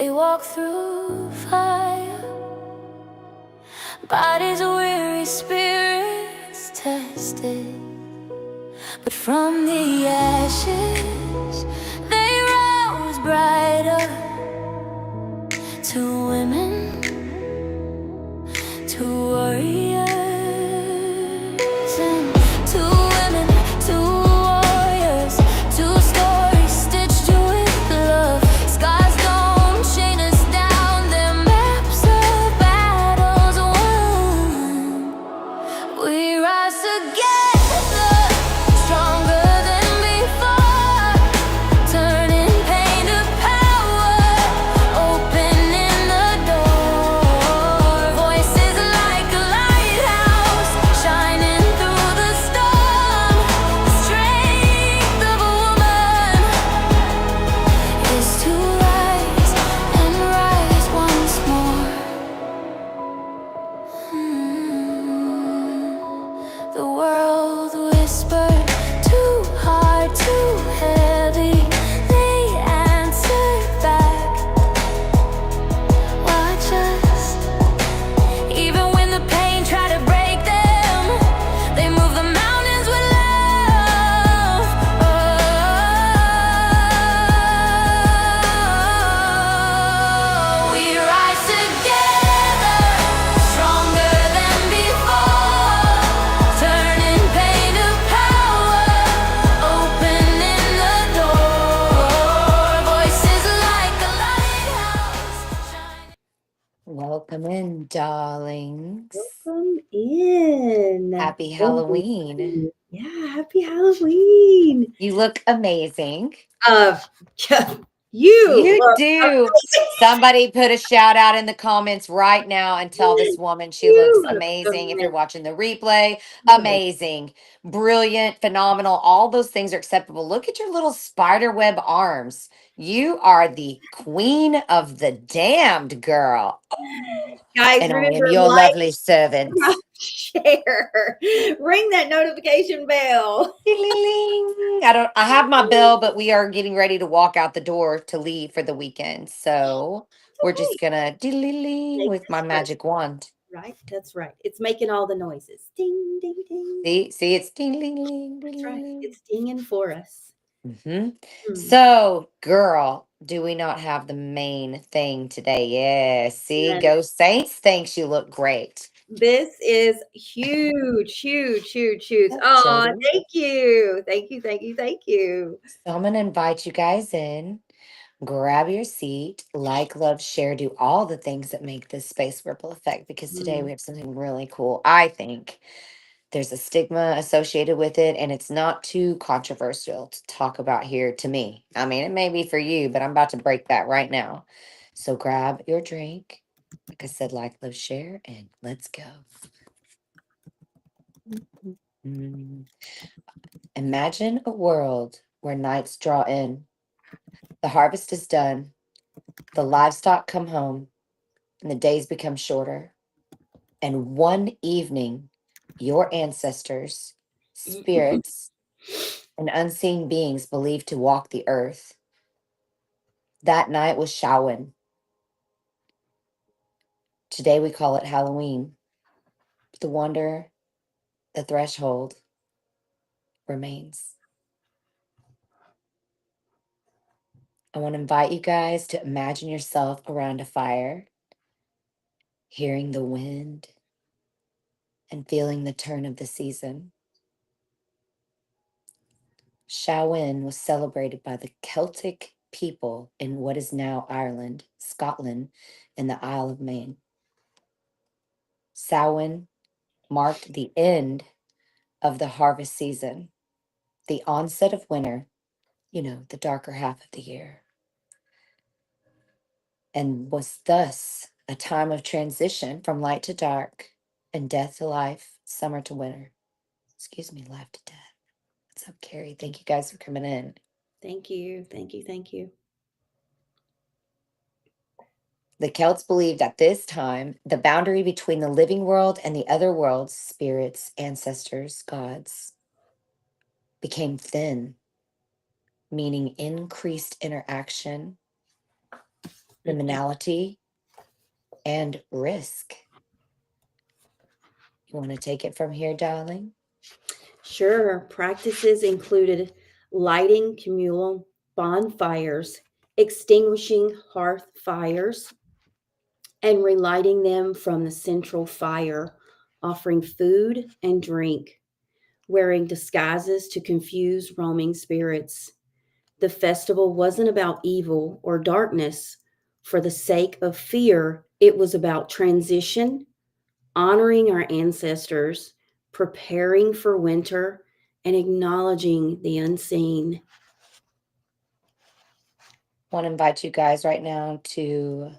They walk through fire, bodies weary, spirits tested. But from the ashes they rose brighter. Two women, two warriors, and two women, two warriors, two stories stitched with love. Scars don't chain us down, they're maps of battles won. We rise together, stronger than before, turning pain to power, opening the door. Voices like a lighthouse, shining through the storm. The strength of a woman is to rise and rise once more. The world whispered, too hard, too heavy. They answered back, watch us. Even when the pain tried to break them, they move the mountains with love. Oh, we rise together, stronger than before, turning pain to power, opening the door. Voices like a lighthouse, shining. Welcome in, darlings. Welcome in. Happy Halloween. Yeah, happy Halloween. You look amazing. You You look do. Somebody put a shout out in the comments right now and tell this woman she You looks look amazing. If you're amazing. watching the replay, amazing, brilliant, phenomenal. All those things are acceptable. Look at your little spider web arms. You are the queen of the damned, girl. Guys, And I am remember, your like, lovely servant. share, ring that notification bell. Ding-ling-ling. I have my bell, but we are getting ready to walk out the door to leave for the weekend. So we're just gonna ding Make with my this work. magic wand. Right, that's right. It's making all the noises. Ding, ding, ding. See, it's ding-ling-ling, That's right. ding-ling-ling. It's dinging for us. Mm-hmm. Hmm. So, girl, do we not have the main thing today? Yeah, see, And Go Saints thinks you look great. this is huge, huge, huge, huge. That's Oh, Jody. thank you. Thank you, thank you, thank you. So I'm gonna invite you guys in. Grab your seat, like, love, share, do all the things that make this space ripple effect because today Mm. we have something really cool. I think there's a stigma associated with it, and it's not too controversial to talk about here to me. I mean, it may be for you, but I'm about to break that right now. So grab your drink. Like I said, like, love, share, and let's go. Mm. Imagine a world where nights draw in, the harvest is done, the livestock come home, and the days become shorter. And one evening, your ancestors, spirits, and unseen beings believed to walk the earth. That night was Samhain. Today we call it Halloween. But the wonder, the threshold remains. I want to invite you guys to imagine yourself around a fire, hearing the wind and feeling the turn of the season. Samhain was celebrated by the Celtic people in what is now Ireland, Scotland, and the Isle of Man. Samhain marked the end of the harvest season, the onset of winter, the darker half of the year, and was thus a time of transition from light to dark and death to life, summer to winter. Excuse me, life to death. What's up, Carrie? Thank you guys for coming in. Thank you, thank you, thank you. The Celts believed at this time the boundary between the living world and the other worlds, spirits, ancestors, gods, became thin, meaning increased interaction liminality, and risk. You want to take it from here, darling? Sure. Practices included lighting communal bonfires, extinguishing hearth fires, and relighting them from the central fire, offering food and drink, wearing disguises to confuse roaming spirits. The festival wasn't about evil or darkness for the sake of fear, it was about transition, honoring our ancestors, preparing for winter, and acknowledging the unseen. Want to invite you guys right now to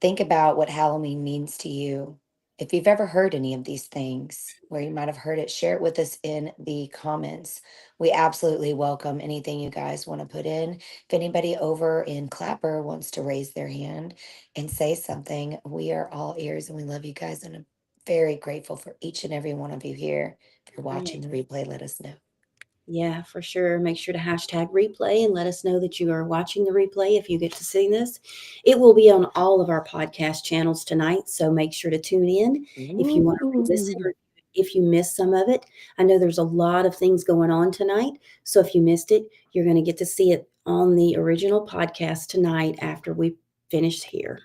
think about what Halloween means to you. If you've ever heard any of these things, where you might have heard it, share it with us in the comments. We absolutely welcome anything you guys want to put in. If anybody over in Clapper wants to raise their hand and say something, we are all ears and we love you guys and I'm very grateful for each and every one of you here. If you're watching Right. the replay, let us know. Yeah, for sure. Make sure to hashtag replay and let us know that you are watching the replay if you get to see this. It will be on all of our podcast channels tonight, so make sure to tune in if you want to listen Ooh. or if you missed some of it. I know there's a lot of things going on tonight, so if you missed it, you're going to get to see it on the original podcast tonight after we finish here.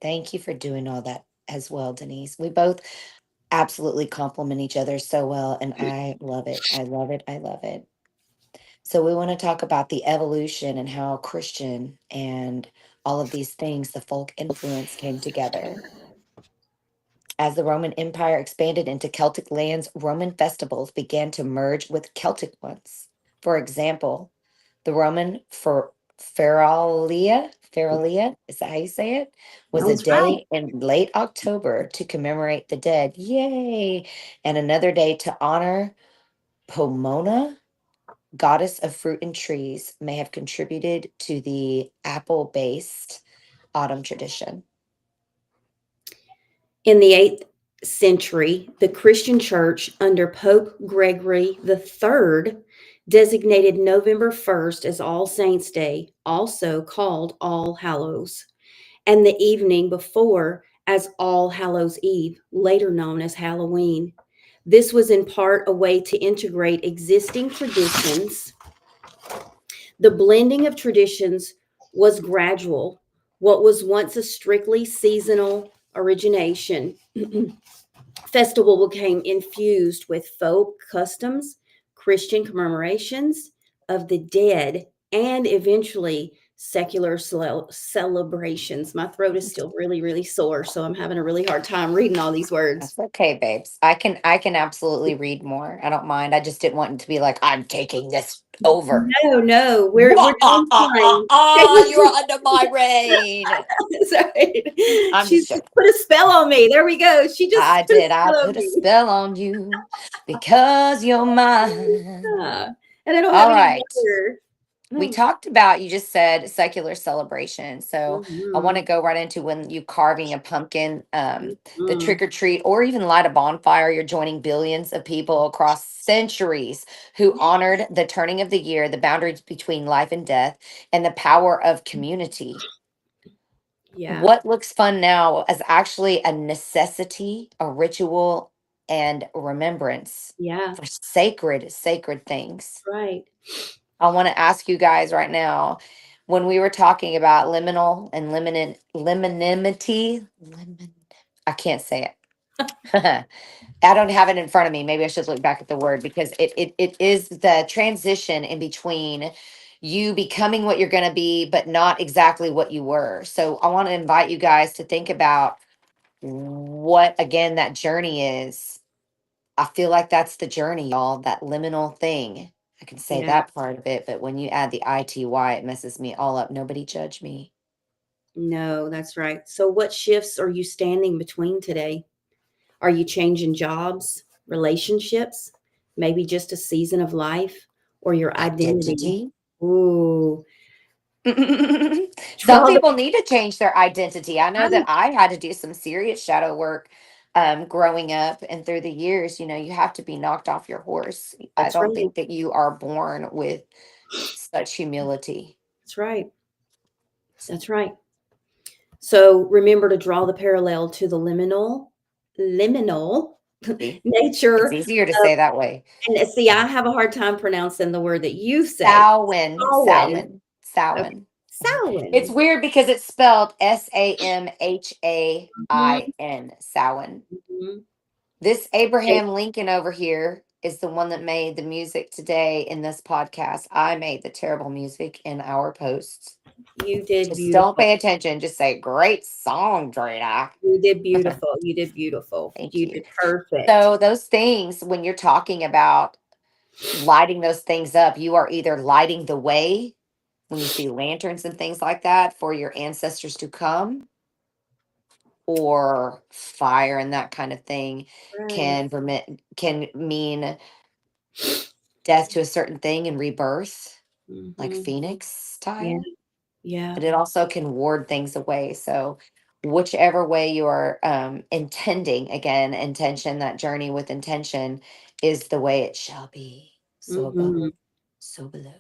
Thank you for doing all that as well, Denise. We both absolutely complement each other so well, and I love it. I love it. I love it. So, we want to talk about the evolution and how Christian and all of these things, the folk influence came together. As the Roman Empire expanded into Celtic lands, Roman festivals began to merge with Celtic ones. For example, the Roman for Feralia, is that how you say it? Was a Sounds right. day in late October to commemorate the dead. Yay! And another day to honor Pomona, goddess of fruit and trees, may have contributed to the apple-based autumn tradition. In the 8th century, the Christian Church under Pope Gregory III designated November 1st as All Saints' Day, also called All Hallows, and the evening before as All Hallows Eve, later known as Halloween. This was in part a way to integrate existing traditions. The blending of traditions was gradual. What was once a strictly seasonal origination festival became infused with folk customs, Christian commemorations of the dead, and eventually secular celebrations. My throat is still really, really sore, so I'm having a really hard time reading all these words. That's okay, babes. I can absolutely read more. I don't mind. I just didn't want it to be like I'm taking this over. No, no, we're Wah, doing fine. you're under my reign. Sorry. I'm She's just just joking. put a spell on me. There we go. She just I put a did. I spell on put a me. spell on you because you're mine. Ah, and I don't have All any right. water. We Oh. talked about, you just said secular celebration. So I want Mhm. to go right into when you carving a pumpkin, the Mhm. trick or treat, or even light a bonfire. You're joining billions of people across centuries who honored the turning of the year, the boundaries between life and death, and the power of community. Yeah, What looks fun now is actually a necessity, a ritual, and remembrance yeah, for sacred things. right. I want to ask you guys right now, when we were talking about liminal and liminimity, I can't say it. I don't have it in front of me. Maybe I should look back at the word because it is the transition in between you becoming what you're going to be, but not exactly what you were. So I want to invite you guys to think about what, again, that journey is. I feel like that's the journey, y'all, that liminal thing. I can say Yeah, that part of it, but when you add the ITY, it messes me all up. Nobody judge me. no, that's right. So, what shifts are you standing between today? Are you changing jobs, relationships, maybe just a season of life, or your identity? Identity. Ooh, Some draw the people need to change their identity. I know that right. I had to do some serious shadow work growing up and through the years. You have to be knocked off your horse. I That's don't right. think that you are born with such humility. That's right. That's right. So remember to draw the parallel to the liminal See? It's nature. easier to say that way. And see, I have a hard time pronouncing the word that you say. Samhain. Samhain. Samhain. Okay. Samhain. It's Samhain. weird because it's spelled Mhm, Samhain. Samhain. mhm. This Thank Abraham Lincoln over here is the one that made the music today in this podcast. I made the terrible music in our posts. you. You did Just don't beautiful. pay attention. Just say, great song, Drina. You did beautiful. You did beautiful. Thank You you. did perfect. So, those things, when you're talking about lighting those things up, you are either lighting the way when you see lanterns and things like that for your ancestors to come, or fire and that kind of thing Right. can mean death to a certain thing and rebirth, like Mhm. phoenix Yeah. style. Yeah. But it also can ward things away. So whichever way you are intending, again, intention, that journey with intention is the way it shall be. So above, Mhm. so below.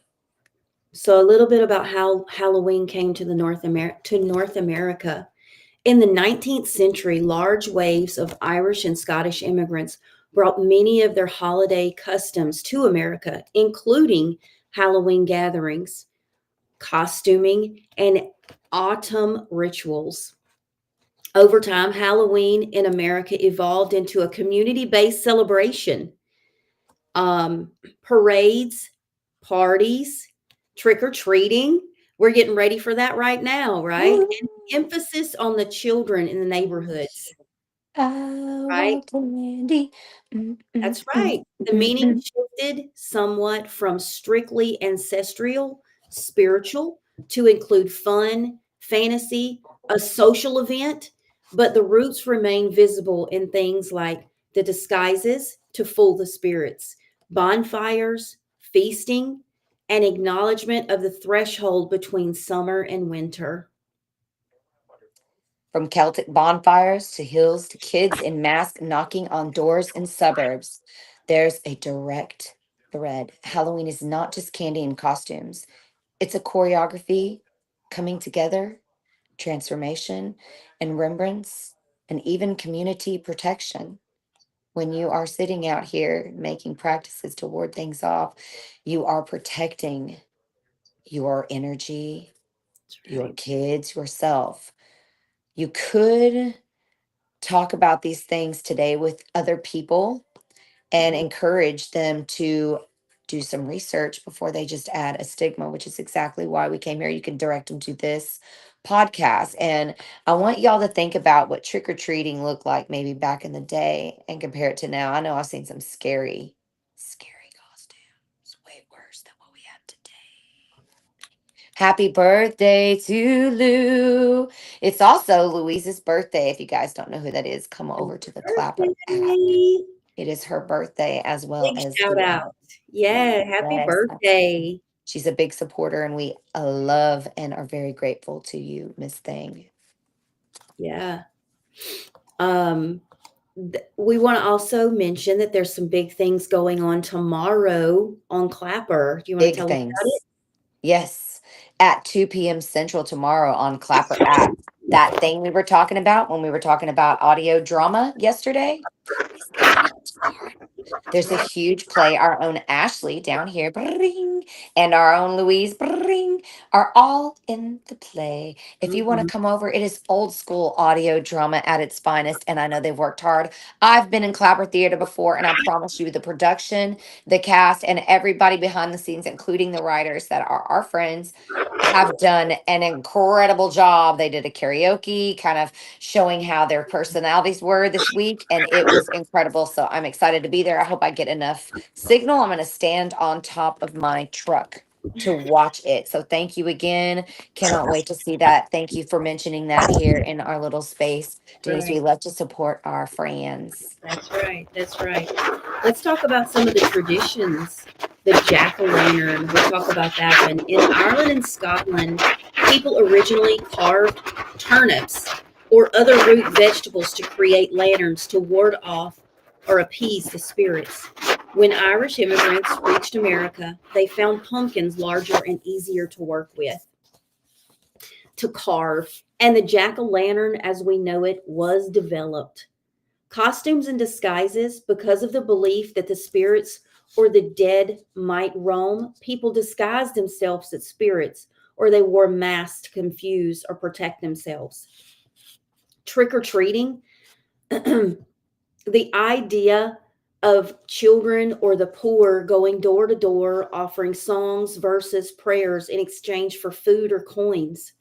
So a little bit about how Halloween came to North America. In the 19th century, large waves of Irish and Scottish immigrants brought many of their holiday customs to America, including Halloween gatherings, costuming, and autumn rituals. Over time, Halloween in America evolved into a community based celebration. Um, Parades, parties, trick or treating. We're getting ready for that right now, right? Woo! And emphasis on the children in the neighborhoods, I right? want candy. That's right. The meaning Mm. shifted somewhat from strictly ancestral, spiritual, to include fun, fantasy, a social event, but the roots remain visible in things like the disguises to fool the spirits, bonfires, feasting, and acknowledgement of the threshold between summer and winter. From Celtic bonfires to hills to kids in masks knocking on doors in suburbs, there's a direct thread. Halloween is not just candy and costumes, it's a choreography, coming together, transformation, and remembrance, and even community protection. When you are sitting out here making practices to ward things off, you are protecting your energy, That's your right. kids, yourself. You could talk about these things today with other people and encourage them to do some research before they just add a stigma, which is exactly why we came here. You can direct them to this podcast. And I want y'all to think about what trick or treating looked like maybe back in the day and compare it to now. I know I've seen some scary costumes, way worse than what we have today. Happy birthday to Lou. It's also Louise's birthday. If you guys don't know who that is, come over to the Clapper app. Birthday. It is her birthday as well Big as shout the out. Yeah, happy yes. birthday. She's a big supporter, and we love and are very grateful to you, Miss Thing. Yeah. Um, we want to also mention that there's some big things going on tomorrow on Clapper. Do you want to Big tell them about it? things. Yes, at 2 p.m. Central tomorrow on Clapper app. That thing we were talking about when we were talking about audio drama yesterday is coming tomorrow. There's a huge play. Our own Ashley down here, bring, and our own Louise bring, are all in the play. If you want to Mhm. come over, it is old school audio drama at its finest. And I know they've worked hard. I've been in Clapper Theater before, and I promise you, the production, the cast, and everybody behind the scenes, including the writers that are our friends, have done an incredible job. They did a karaoke, kind of showing how their personalities were this week, and it was incredible. So I'm excited to be there. I hope I get enough signal. I'm going to stand on top of my truck to watch it. So thank you again. Cannot wait to see that. Thank you for mentioning that here in our little space. Denise, we Right. love to support our friends. That's right. That's right. Let's talk about some of the traditions. The jack o' lantern. We'll talk about that one. In Ireland and Scotland, people originally carved turnips or other root vegetables to create lanterns to ward off or appease the spirits. When Irish immigrants reached America, they found pumpkins larger and easier to work with. to carve, and the jack-o'-lantern as we know it was developed. Costumes and disguises, because of the belief that the spirits or the dead might roam, people disguised themselves as spirits or they wore masks to confuse or protect themselves. Trick or treating, the idea of children or the poor going door to door offering songs, verses, prayers in exchange for food or coins.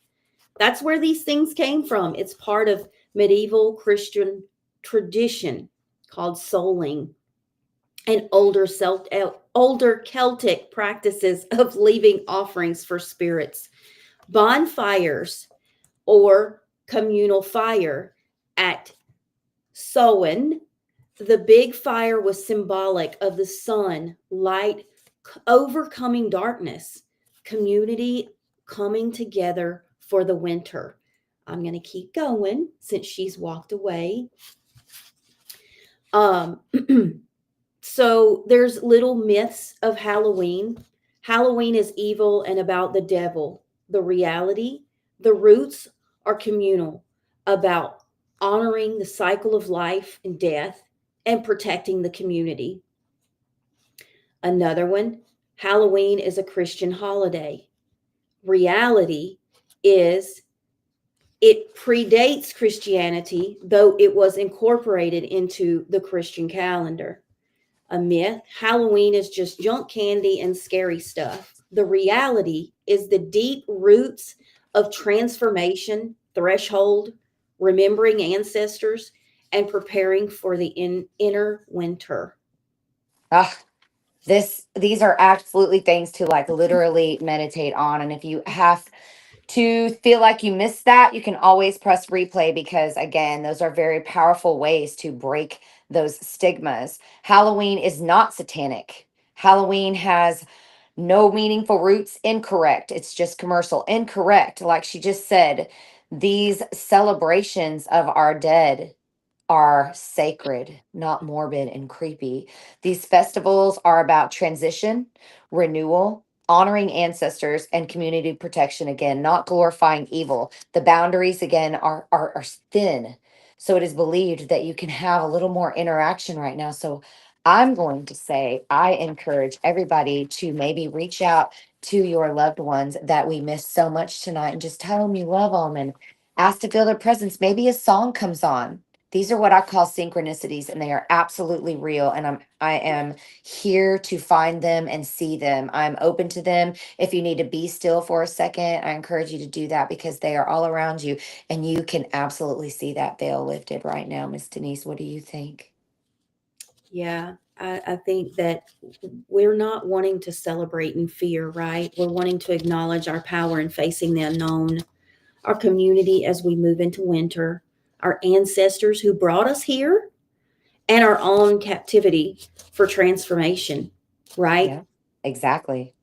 That's where these things came from. It's part of medieval Christian tradition called souling and older Celtic practices of leaving offerings for spirits. Bonfires or communal fire at Samhain, the big fire was symbolic of the sun, light overcoming darkness, community coming together for the winter. I'm going to keep going since she's walked away. Um, so there's little myths of Halloween. Halloween is evil and about the devil. The reality, the roots are communal, about honoring the cycle of life and death and protecting the community. Another one, Halloween is a Christian holiday. Reality is it predates Christianity, though it was incorporated into the Christian calendar. A myth, Halloween is just junk candy and scary stuff. The reality is the deep roots of transformation, threshold, remembering ancestors, and preparing for the inner winter. Ah, these are absolutely things to like literally meditate on. And if you have to feel like you missed that, you can always press replay because, again, those are very powerful ways to break those stigmas. Halloween is not satanic. Halloween has no meaningful roots. Incorrect. It's just commercial. Incorrect. Like she just said, these celebrations of our dead are sacred, not morbid and creepy. These festivals are about transition, renewal, honoring ancestors, and community protection again, not glorifying evil. The boundaries again are thin. So it is believed that you can have a little more interaction right now. So I'm going to say I encourage everybody to maybe reach out to your loved ones that we missed so much tonight and just tell them you love them and ask to feel their presence. Maybe a song comes on. These are what I call synchronicities, and they are absolutely real. And I am here to find them and see them. I'm open to them. If you need to be still for a second, I encourage you to do that because they are all around you, and you can absolutely see that veil lifted right now. Miss Denise, what do you think? Yeah, I think that we're not wanting to celebrate in fear, right? We're wanting to acknowledge our power in facing the unknown, our community as we move into winter, our ancestors who brought us here, and our own captivity for transformation, right? Yeah, exactly.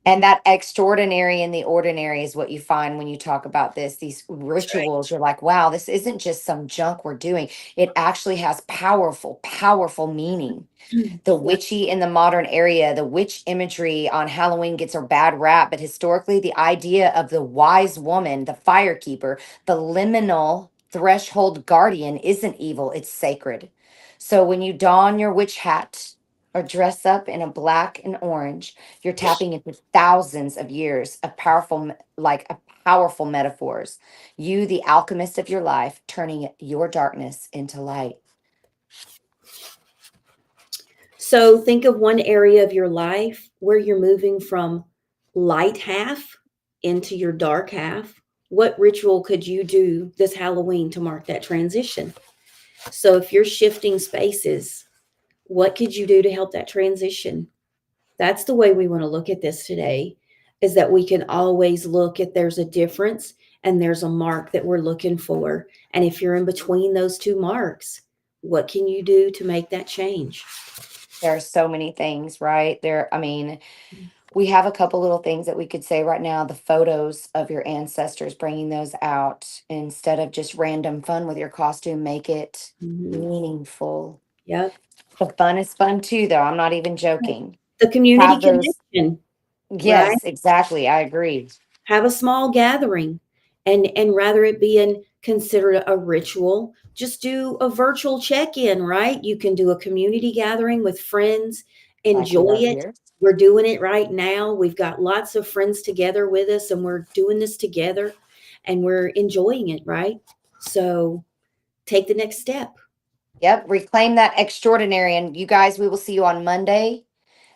And that extraordinary and the ordinary is what you find when you talk about this. These That's right. rituals, you're like, wow, this isn't just some junk we're doing. It actually has powerful, powerful meaning. The Yeah. witchy in the modern area, the witch imagery on Halloween gets a bad rap, but historically, the idea of the wise woman, the firekeeper, the liminal threshold guardian isn't evil, it's sacred. So when you don your witch hat or dress up in a black and orange, you're tapping into thousands of years of powerful metaphors. You, the alchemist of your life, turning your darkness into light. So think of one area of your life where you're moving from light half into your dark half. What ritual could you do this Halloween to mark that transition? So if you're shifting spaces, what could you do to help that transition? That's the way we want to look at this today, is that we can always look at there's a difference and there's a mark that we're looking for. And if you're in between those two marks, what can you do to make that change? There are so many things, right? I mean, we have a couple little things that we could say right now. The photos of your ancestors, bringing those out instead of just random fun with your costume, make it Mhm. meaningful. Yep. The fun is fun too, though. I'm not even joking. The community Have those. connection, right? Yes, exactly. I agree. Have a small gathering And rather it being considered a ritual, just do a virtual check-in, right? You can do a community gathering with friends, Like we enjoy are it. here. We're doing it right now. We've got lots of friends together with us, and we're doing this together, and we're enjoying it, right? So take the next step. Yep. Reclaim that extraordinary. And you guys, we will see you on Monday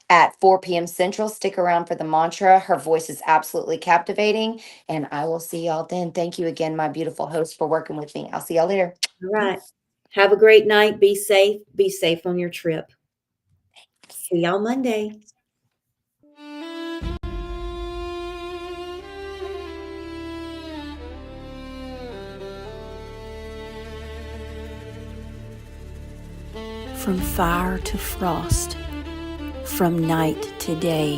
at 4 p.m. Central. Stick around for the mantra. Her voice is absolutely captivating. And I will see y'all then. Thank you again, my beautiful host, for working with me. I'll see y'all later. All right. Have a great night. Be safe. Be safe on your trip. See y'all Monday. From fire to frost, from night to day,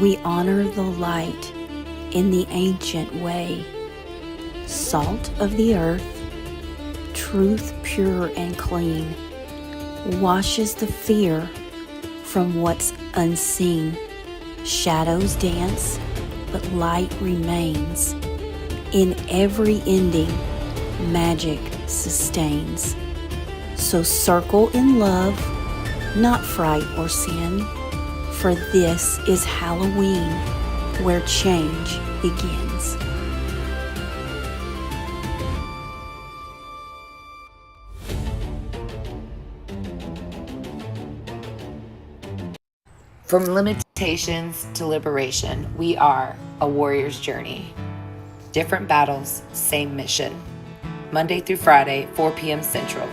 we honor the light in the ancient way. Salt of the earth, truth pure and clean, washes the fear from what's unseen. Shadows dance, but light remains. In every ending, magic sustains. So circle in love, not fright or sin, for this is Halloween, where change begins. From limitations to liberation, we are a warrior's journey. Different battles, same mission. Monday through Friday, 4 p.m. Central.